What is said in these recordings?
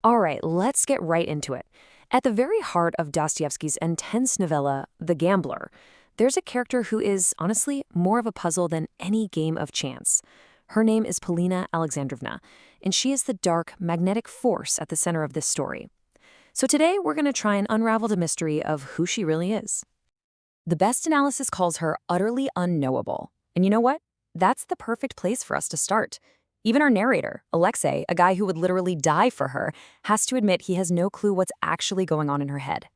All right, let's get right into it. At the very heart of Dostoevsky's intense novella, The Gambler, there's a character who is, honestly, more of a puzzle than any game of chance. Her name is Polina Alexandrovna, and she is the dark, magnetic force at the center of this story. So today, we're going to try and unravel the mystery of who she really is. The best analysis calls her utterly unknowable. And you know what? That's the perfect place for us to start. Even our narrator, Alexei, a guy who would literally die for her, has to admit he has no clue what's actually going on in her head.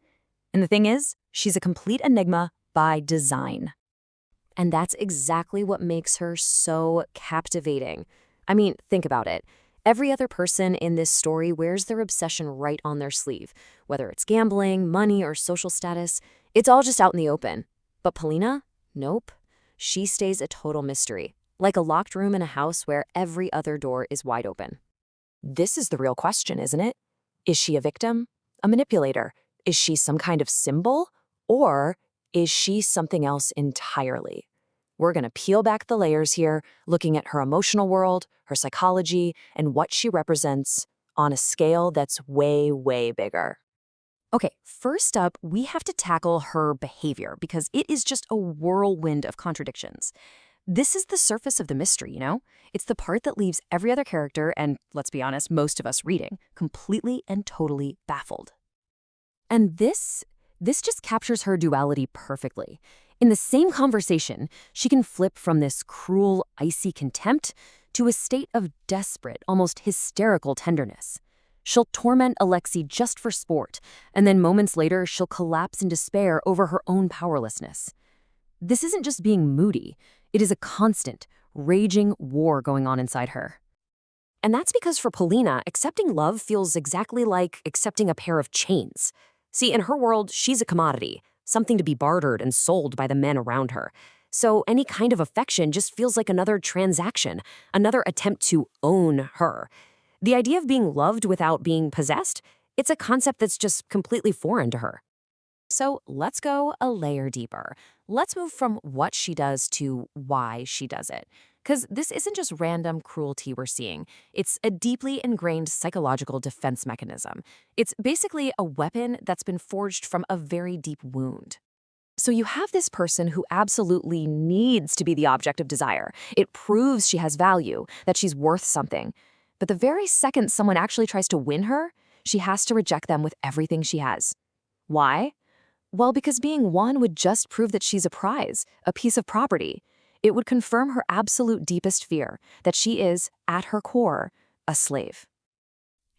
And the thing is, she's a complete enigma by design. And that's exactly what makes her so captivating. I mean, think about it. Every other person in this story wears their obsession right on their sleeve. Whether it's gambling, money, or social status, it's all just out in the open. But Polina? Nope. She stays a total mystery, like a locked room in a house where every other door is wide open. This is the real question, isn't it? Is she a victim? A manipulator? Is she some kind of symbol? Or is she something else entirely? We're going to peel back the layers here, looking at her emotional world, her psychology, and what she represents on a scale that's way, way bigger. Okay, first up, we have to tackle her behavior because it is just a whirlwind of contradictions. This is the surface of the mystery, you know? It's the part that leaves every other character, and let's be honest, most of us reading, completely and totally baffled. And this just captures her duality perfectly. In the same conversation, she can flip from this cruel, icy contempt to a state of desperate, almost hysterical tenderness. She'll torment Alexei just for sport, and then moments later, she'll collapse in despair over her own powerlessness. This isn't just being moody. It is a constant, raging war going on inside her. And that's because for Polina, accepting love feels exactly like accepting a pair of chains. See, in her world, she's a commodity, something to be bartered and sold by the men around her. So any kind of affection just feels like another transaction, another attempt to own her. The idea of being loved without being possessed, it's a concept that's just completely foreign to her. So let's go a layer deeper. Let's move from what she does to why she does it. Because this isn't just random cruelty we're seeing. It's a deeply ingrained psychological defense mechanism. It's basically a weapon that's been forged from a very deep wound. So you have this person who absolutely needs to be the object of desire. It proves she has value, that she's worth something. But the very second someone actually tries to win her, she has to reject them with everything she has. Why? Well, because being won would just prove that she's a prize, a piece of property. It would confirm her absolute deepest fear, that she is, at her core, a slave.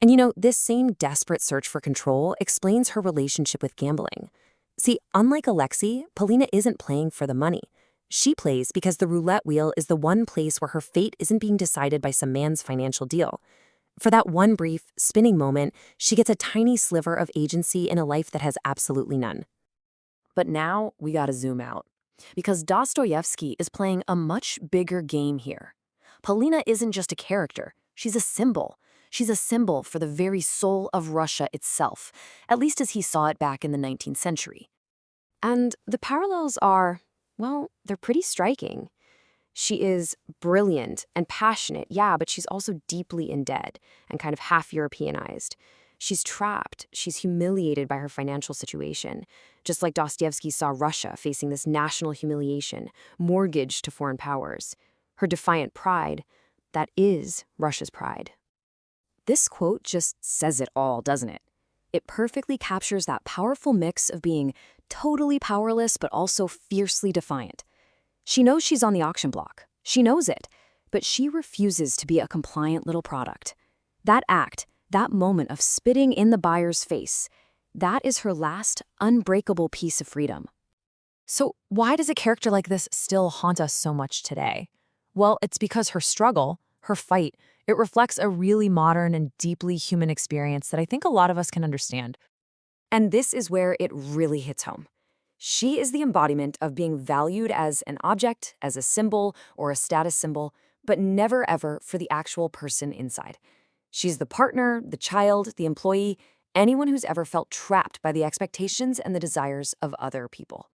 And you know, this same desperate search for control explains her relationship with gambling. See, unlike Alexei, Polina isn't playing for the money. She plays because the roulette wheel is the one place where her fate isn't being decided by some man's financial deal. For that one brief, spinning moment, she gets a tiny sliver of agency in a life that has absolutely none. But now we gotta zoom out. Because Dostoevsky is playing a much bigger game here. Polina isn't just a character, she's a symbol. She's a symbol for the very soul of Russia itself, at least as he saw it back in the 19th century. And the parallels are, well, they're pretty striking. She is brilliant and passionate, yeah, but she's also deeply in debt and kind of half Europeanized. She's trapped, she's humiliated by her financial situation, just like Dostoevsky saw Russia facing this national humiliation, mortgaged to foreign powers. Her defiant pride, that is Russia's pride. This quote just says it all, doesn't it? It perfectly captures that powerful mix of being totally powerless but also fiercely defiant. She knows she's on the auction block. She knows it, but she refuses to be a compliant little product. That act, that moment of spitting in the buyer's face, that is her last unbreakable piece of freedom. So why does a character like this still haunt us so much today? Well, it's because her struggle, her fight, it reflects a really modern and deeply human experience that I think a lot of us can understand. And this is where it really hits home. She is the embodiment of being valued as an object, as a symbol, or a status symbol, but never ever for the actual person inside. She's the partner, the child, the employee, anyone who's ever felt trapped by the expectations and the desires of other people.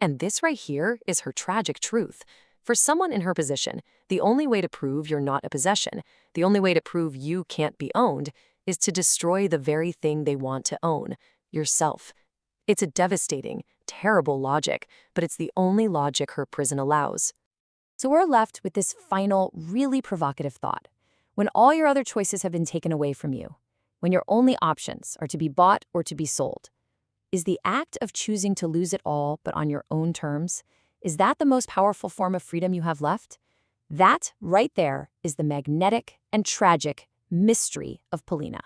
And this right here is her tragic truth. For someone in her position, the only way to prove you're not a possession, the only way to prove you can't be owned, is to destroy the very thing they want to own, yourself. It's a devastating, terrible logic, but it's the only logic her prison allows. So we're left with this final, really provocative thought. When all your other choices have been taken away from you, when your only options are to be bought or to be sold, is the act of choosing to lose it all but on your own terms, is that the most powerful form of freedom you have left? That, right there, is the magnetic and tragic mystery of Polina.